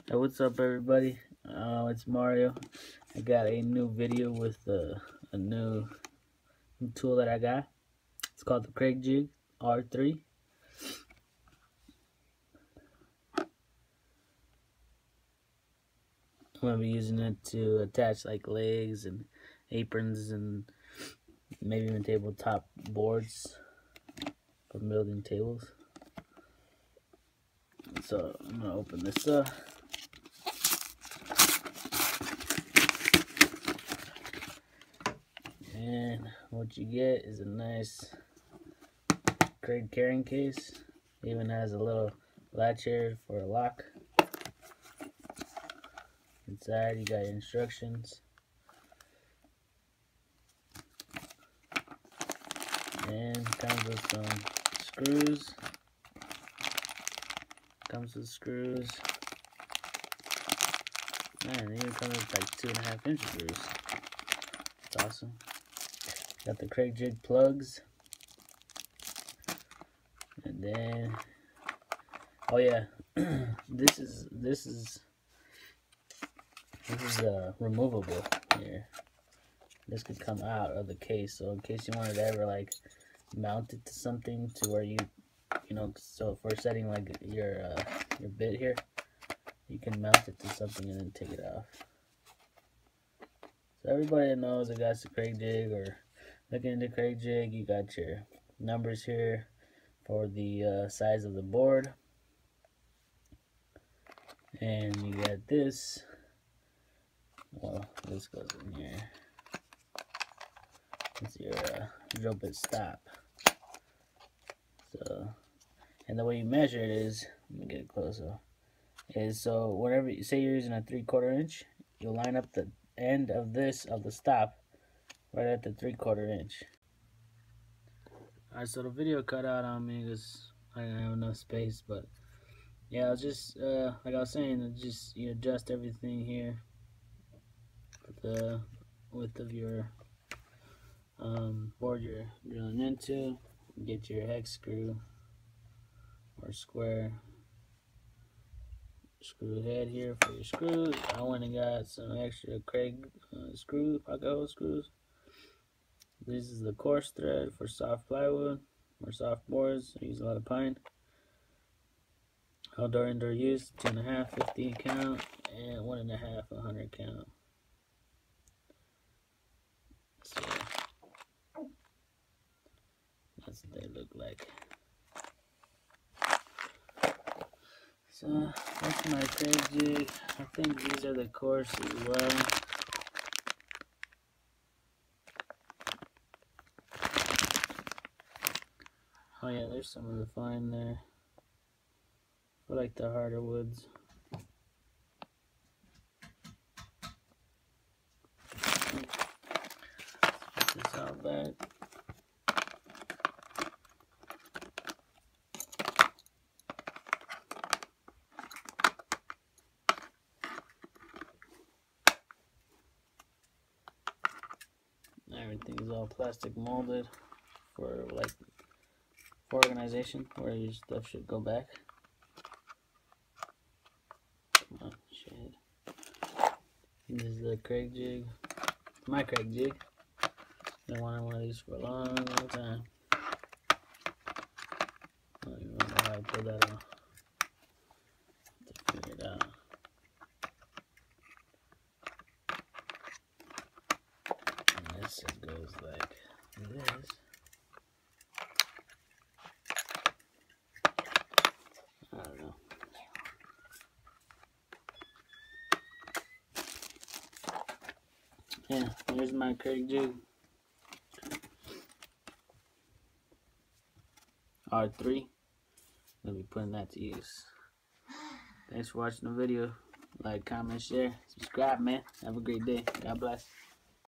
Hey, what's up, everybody? It's Mario. I got a new video with a new tool that I got. It's called the Kreg R3. I'm gonna be using it to attach like legs and aprons and maybe even tabletop boards for building tables. So I'm gonna open this up. And what you get is a nice Kreg carrying case. It even has a little latch here for a lock. Inside you got instructions. And comes with some screws. Man, it even comes with like 2.5-inch screws. That's awesome. Got the Kreg jig plugs. And then, oh yeah, this is removable here. This could come out of the case, so in case you wanted to ever like mount it to something to where you know, so if we're setting like your bit here, you can mount it to something and then take it off. So everybody that knows that got the Kreg jig or looking into Kreg jig, you got your numbers here for the size of the board, and you got this. Well, this goes in here. It's your drill bit stop. So, and the way you measure it is, let me get it closer. Is so whenever you say you're using a 3/4 inch, you'll line up the end of this of the stop right at the 3/4 inch. Alright, so the video cut out on me because I didn't have enough space, but yeah, I was just like I was saying, just you adjust everything here with the width of your board you're drilling into. Get your hex screw or square screw head here for your screws. I went and got some extra Kreg pocket hole screws. This is the coarse thread for soft plywood or soft boards. I use a lot of pine. Outdoor indoor use, 2.5 15 count and 1.5 100 count. So that's what they look like. So that's my Kreg jig. I think these are the coarse as well. Oh yeah, there's some of the fine there. I like the harder woods. Put this all back. Everything's all plastic molded for like for organization, where your stuff should go back. Come on, shit. This is the Kreg jig. It's my Kreg jig. Been wanting one of these for a long time. I don't even know how I pulled that off. To figure it out. And this just goes like this. I don't know. Yeah, here's my Kreg jig. R3. I'll be putting that to use. Thanks for watching the video. Like, comment, share, subscribe, man. Have a great day. God bless.